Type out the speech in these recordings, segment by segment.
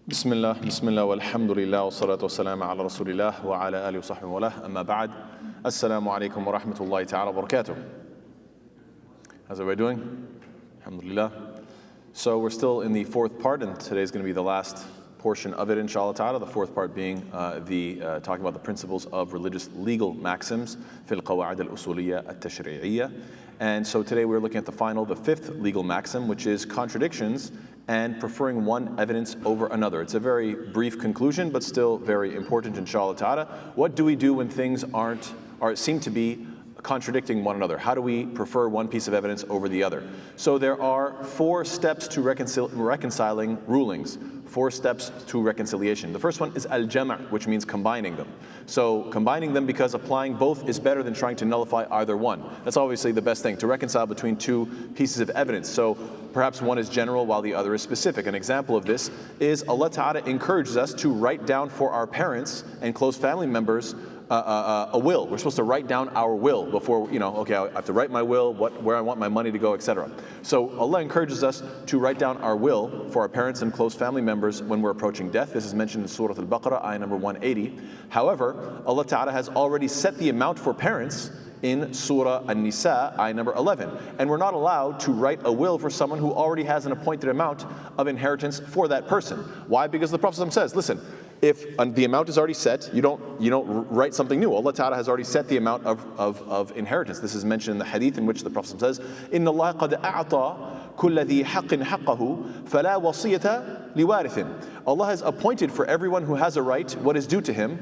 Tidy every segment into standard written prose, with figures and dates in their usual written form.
Bismillah, walhamdulillah, wa salatu wa salam ala rasulillah, wa ala alihi wa sahbihi wa lah, amma ba'd. Assalamu alaikum wa rahmatullahi ta'ala wa barakatuh. How's everybody doing? Alhamdulillah. So we're still in the fourth part, and today's going to be the last portion of it, inshallah ta'ala. The fourth part being talking about the principles of religious legal maxims, fil qawa'id al-usuliyya at-tashri'iyya. And so today we're looking at the fifth legal maxim, which is contradictions and preferring one evidence over another. It's a very brief conclusion, but still very important, inshallah ta'ala. What do we do when things seem to be contradicting one another? How do we prefer one piece of evidence over the other? So there are 4 steps to reconciling rulings, 4 steps to reconciliation. The first one is al-jam', which means combining them. So combining them because applying both is better than trying to nullify either one. That's obviously the best thing, to reconcile between 2 pieces of evidence. So perhaps one is general while the other is specific. An example of this is Allah Ta'ala encourages us to write down for our parents and close family members a will. We're supposed to write down our will before, okay, I have to write my will, where I want my money to go, etc. So Allah encourages us to write down our will for our parents and close family members when we're approaching death. This is mentioned in Surah Al-Baqarah, ayah number 180. However, Allah Ta'ala has already set the amount for parents in Surah An-Nisa, ayah number 11. And we're not allowed to write a will for someone who already has an appointed amount of inheritance for that person. Why? Because the Prophet says, listen, if the amount is already set, you don't write something new. Allah Ta'ala has already set the amount of inheritance. This is mentioned in the hadith in which the Prophet says, إِنَّ اللَّهَ قَدْ أَعْطَى كُلَّ ذِي حَقٍّ حَقَّهُ فَلَا وَصِيَّةَ لِوَارِثٍ. Allah has appointed for everyone who has a right what is due to him,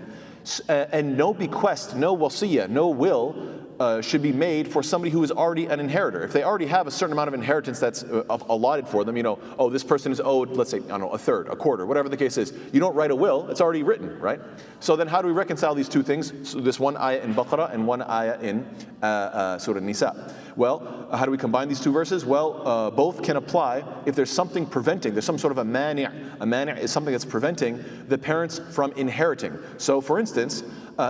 and no bequest, no wasiyah, no will should be made for somebody who is already an inheritor. If they already have a certain amount of inheritance that's allotted for them, oh, this person is owed, let's say, I don't know, a third, a quarter, whatever the case is. You don't write a will, it's already written, right? So then how do we reconcile these 2 things? So this one ayah in Baqarah and one ayah in Surah Nisa. Well, how do we combine these 2 verses? Well, both can apply if there's something preventing, there's some sort of a mani'. A mani' is something that's preventing the parents from inheriting. So for instance,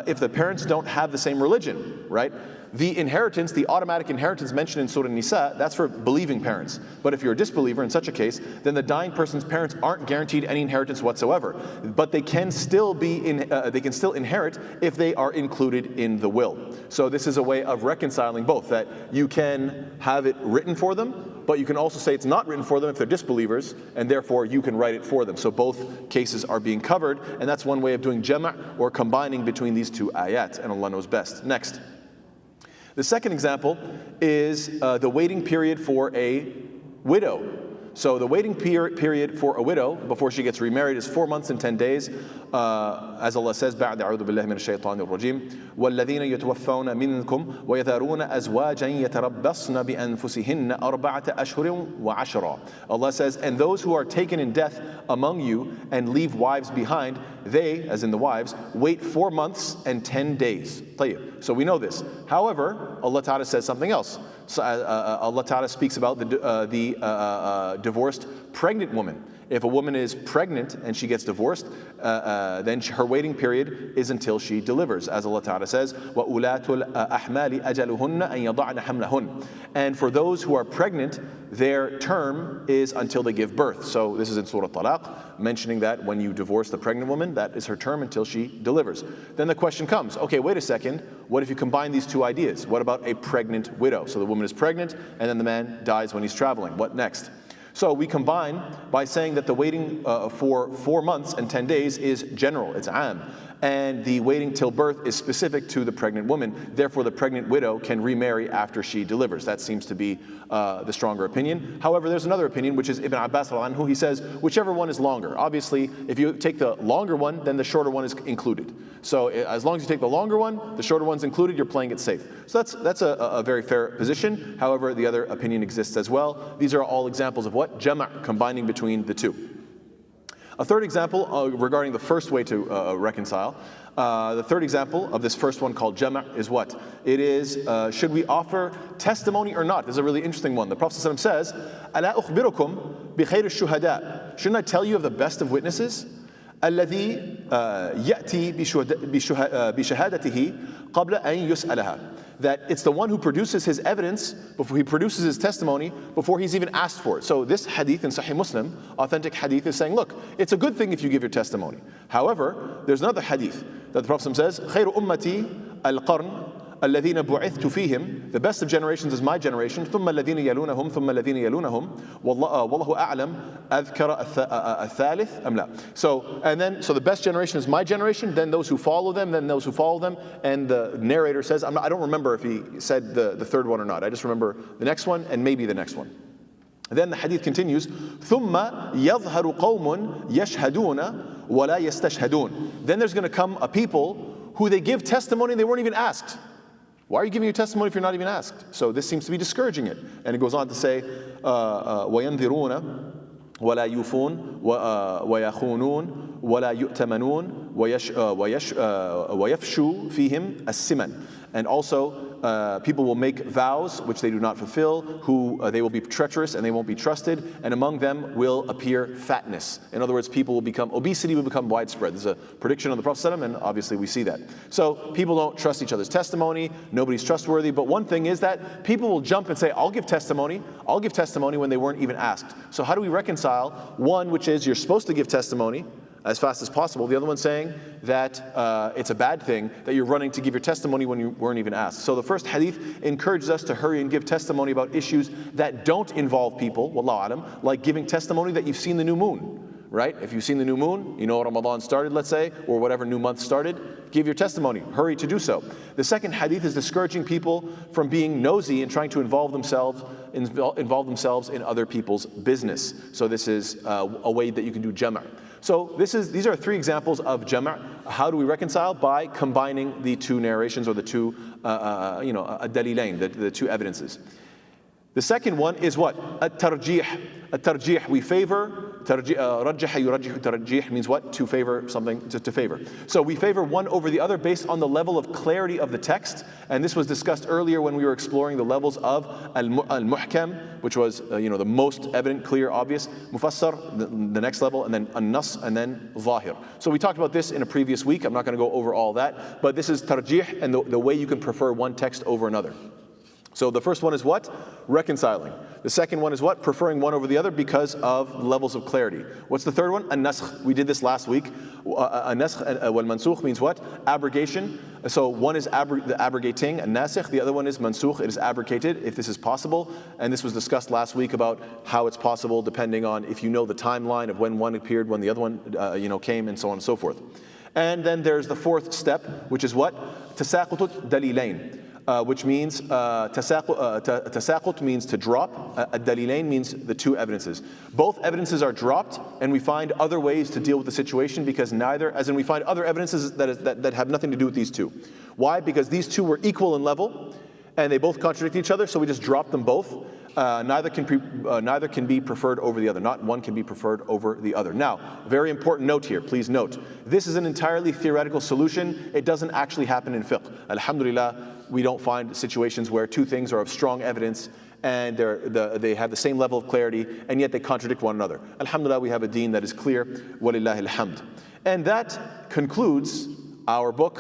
if the parents don't have the same religion, right? The inheritance, the automatic inheritance mentioned in Surah Nisa, that's for believing parents. But if you're a disbeliever in such a case, then the dying person's parents aren't guaranteed any inheritance whatsoever. But they can still inherit if they are included in the will. So this is a way of reconciling both, that you can have it written for them, but you can also say it's not written for them if they're disbelievers, and therefore you can write it for them. So both cases are being covered, and that's one way of doing jama', or combining between these 2 ayat, and Allah knows best. Next. The second example is the waiting period for a widow. So the waiting period for a widow before she gets remarried is 4 months and 10 days. As Allah says, بعد أعوذ بالله من الشيطان الرجيم والذين يتوفون منكم ويذرون أزواجا يتربصن بأنفسهن أربعة أشهر وعشرا. Allah says, and those who are taken in death among you and leave wives behind, they, as in the wives, wait 4 months and 10 days. So we know this. However, Allah Ta'ala says something else. So, Allah Ta'ala speaks about the divorced pregnant woman. If a woman is pregnant and she gets divorced, then her waiting period is until she delivers. As Allah Ta'ala says, وَأُولَاتُ الْأَحْمَالِ أَجَلُهُنَّ أَن يَضَعْنَ حَمْلَهُنَّ. And for those who are pregnant, their term is until they give birth. So this is in Surah Talaq, mentioning that when you divorce the pregnant woman, that is her term until she delivers. Then the question comes, okay, wait a second, what if you combine these 2 ideas? What about a pregnant widow? So the woman is pregnant, and then the man dies when he's traveling. What next? So we combine by saying that the waiting for 4 months and 10 days is general, it's am. And the waiting till birth is specific to the pregnant woman. Therefore, the pregnant widow can remarry after she delivers. That seems to be the stronger opinion. However, there's another opinion, which is Ibn Abbas anhu. He says, whichever one is longer. Obviously, if you take the longer one, then the shorter one is included. So as long as you take the longer one, the shorter one's included, you're playing it safe. So that's a very fair position. However, the other opinion exists as well. These are all examples of what? Jama', combining between the 2. A third example regarding the first way to reconcile, the third example of this first one called jama' is what? It is, should we offer testimony or not? This is a really interesting one. The Prophet ﷺ says, أَلَا أُخْبِرُكُمْ بِخَيْرِ الشُّهَدَاءِ. Shouldn't I tell you of the best of witnesses? الَّذِي يَأْتِي بِشَهَادَتِهِ قَبْلَ أَن يُسْأَلَهَا. that it's the one who produces his evidence, before he produces his testimony, before he's even asked for it. So this hadith in Sahih Muslim, authentic hadith, is saying, look, it's a good thing if you give your testimony. However, there's another hadith that the Prophet says, خَيْرُ أُمَّتِي الْقَرْنِ الَّذِينَ بُعِثْتُ فِيهِمْ, the best of generations is my generation, ثُمَّ الَّذِينَ يَلُونَهُمْ ثُمَّ الَّذِينَ يَلُونَهُم وَاللَّهُ أَعْلَمْ أَذْكَرَ الثَّالِث أَمْ لَا. So the best generation is my generation, then those who follow them, then those who follow them, and the narrator says, I don't remember if he said the third one or not, I just remember the next one and maybe the next one. Then the hadith continues, ثُمَّ يَظْهَرُ قَوْمٌ يَشْهَدُونَ وَلَا يَسْتَشْهَدُونَ. Then there's going to come a people who they give testimony and they weren't even asked. Why are you giving your testimony if you're not even asked? So this seems to be discouraging it. And it goes on to say, وَيَنْذِرُونَ وَلَا يُوفُونَ وَيَخُونُونَ وَلَا يُؤْتَمَنُونَ وَيَفْشُوا فِيهِمْ السِّمَنِ. And also, people will make vows which they do not fulfill, they will be treacherous and they won't be trusted, and among them will appear fatness. In other words, obesity will become widespread. This is a prediction of the Prophet ﷺ, and obviously we see that. So people don't trust each other's testimony, nobody's trustworthy, but one thing is that people will jump and say, I'll give testimony when they weren't even asked. So how do we reconcile one, which is you're supposed to give testimony as fast as possible, the other one saying that it's a bad thing that you're running to give your testimony when you weren't even asked? So the first hadith encourages us to hurry and give testimony about issues that don't involve people, wallahu alam, like giving testimony that you've seen the new moon, right? If you've seen the new moon, you know Ramadan started, let's say, or whatever new month started, give your testimony, hurry to do so. The second hadith is discouraging people from being nosy and trying to involve themselves in other people's business. So this is a way that you can do jama'. So these are three examples of jama'. How do we reconcile? By combining the two narrations, or the two, dalilain, the two evidences. The second one is what? At-tarjih. At-tarjih, we favor. Rajjaha yurajjihu tarjih means what? To favor something, to favor. So we favor one over the other based on the level of clarity of the text. And this was discussed earlier when we were exploring the levels of al-muhkam, which was the most evident, clear, obvious. Mufassar, the next level, and then an-nas, and then zahir. So we talked about this in a previous week. I'm not going to go over all that. But this is tarjih, and the way you can prefer one text over another. So the first one is what? Reconciling. The second one is what? Preferring one over the other because of levels of clarity. What's the third one? An-naskh. We did this last week. An-naskh wal-mansukh means what? Abrogation. So one is abrogating, an-nasikh. The other one is mansukh. It is abrogated, if this is possible. And this was discussed last week about how it's possible depending on if you know the timeline of when one appeared, when the other one came, and so on and so forth. And then there's the fourth step, which is what? Tasaqutut dalilain. Which means tasaqut means to drop. Ad-dalilain means the two evidences. Both evidences are dropped, and we find other ways to deal with the situation because we find other evidences that have nothing to do with these two. Why? Because these two were equal in level, and they both contradict each other, so we just drop them both. Neither can be preferred over the other. Not one can be preferred over the other. Now, very important note here, please note. This is an entirely theoretical solution. It doesn't actually happen in fiqh. Alhamdulillah, we don't find situations where two things are of strong evidence and they have the same level of clarity, and yet they contradict one another. Alhamdulillah, we have a deen that is clear. Walillahi alhamd. And that concludes our book,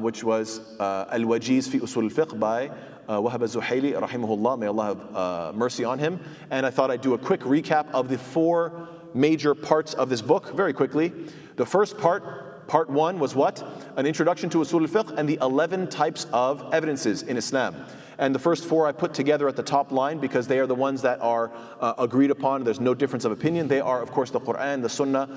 which was Al-Wajiz fi Usul al-Fiqh by Wahab al-Zuhayli, rahimahullah. May Allah have mercy on him. And I thought I'd do a quick recap of the four major parts of this book very quickly. The first part one, was what? An introduction to Usul al-Fiqh and the 11 types of evidences in Islam. And the first four I put together at the top line because they are the ones that are agreed upon. There's no difference of opinion. They are, of course, the Quran, the Sunnah,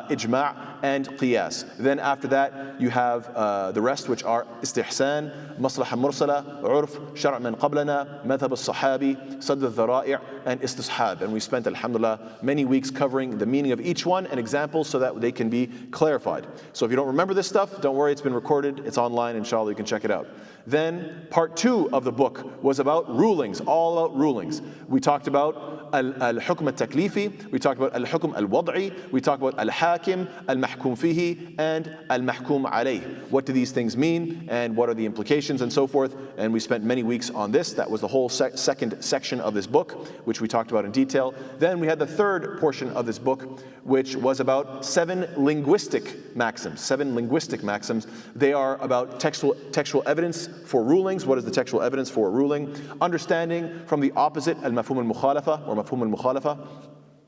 Ijma' and Qiyas. Then after that, you have the rest, which are Istihsan, Maslaha Mursala, Urf, Shar' man qablana, Madhab al-Sahabi, Sadd al-Dhara'i' and Istishab. And we spent, alhamdulillah, many weeks covering the meaning of each one and examples so that they can be clarified. So if you don't remember this stuff, don't worry, it's been recorded, it's online, inshallah, you can check it out. Then part two of the book was about rulings, all about rulings. We talked about al-hukm al-taklifi, we talked about al-hukm al-wad'i, we talked about al-hakim, al-mahkum fihi, and al-mahkum alayh. What do these things mean, and what are the implications, and so forth. And we spent many weeks on this. That was the whole second section of this book, which we talked about in detail. Then we had the third portion of this book, which was about 7 linguistic maxims. 7 linguistic maxims. They are about textual evidence for rulings. What is the textual evidence for a ruling? Understanding from the opposite, al-mafhum al-mukhalafa, or mafhum al-mukhalafa.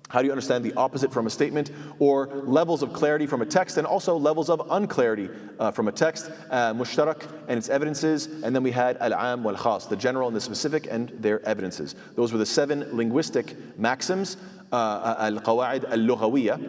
How do you understand the opposite from a statement, or levels of clarity from a text, and also levels of unclarity from a text, mushtarak and its evidences, and then we had al-am wal-khas, the general and the specific and their evidences. Those were the 7 linguistic maxims, al-qawa'id al-lughawiyya,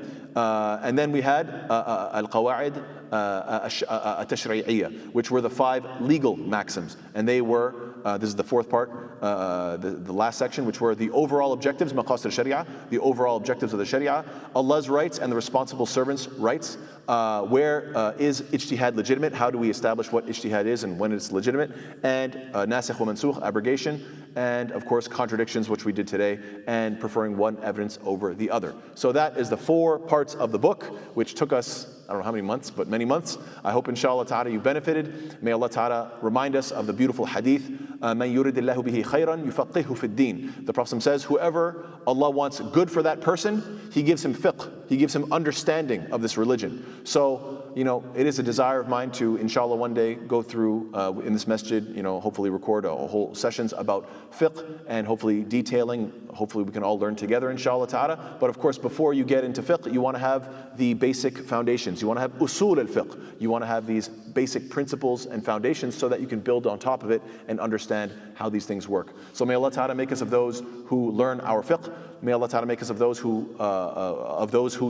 and then we had al-qawa'id al-tashri'iyya, which were the 5 legal maxims, and they were, this is the fourth part, the last section, which were the overall objectives, maqasid al-sharia, the overall objectives of the sharia, Allah's rights and the responsible servant's rights, where is ijtihad legitimate, how do we establish what ijtihad is and when it's legitimate, and nasikh wa mansukh, abrogation, and of course contradictions, which we did today, and preferring one evidence over the other. So that is the 4 parts of the book, which took us, I don't know how many months, but many months. I hope inshallah ta'ala you benefited. May Allah ta'ala remind us of the beautiful hadith, مَنْ يُرِدِ اللَّهُ بِهِ خَيْرًا يُفَقِّهُ فِي الدِّينِ. The Prophet says, whoever Allah wants good for that person, He gives him fiqh, He gives him understanding of this religion. So, it is a desire of mine to, inshallah, one day go through in this masjid, hopefully record a whole sessions about fiqh, and hopefully detailing, hopefully we can all learn together, inshallah ta'ala. But of course, before you get into fiqh, you want to have the basic foundations. You want to have usul al-fiqh. You want to have these basic principles and foundations so that you can build on top of it and understand how these things work. So may Allah ta'ala make us of those who learn our fiqh. May Allah ta'ala make us of those who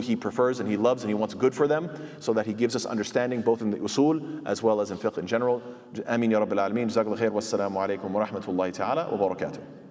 He prefers and He loves and He wants good for them, so that He gives us understanding both in the usul as well as in fiqh in general. Ameen ya Rabbil Alameen. Jazakallah khair. Wassalamu alaikum wa rahmatullahi ta'ala wa barakatuh.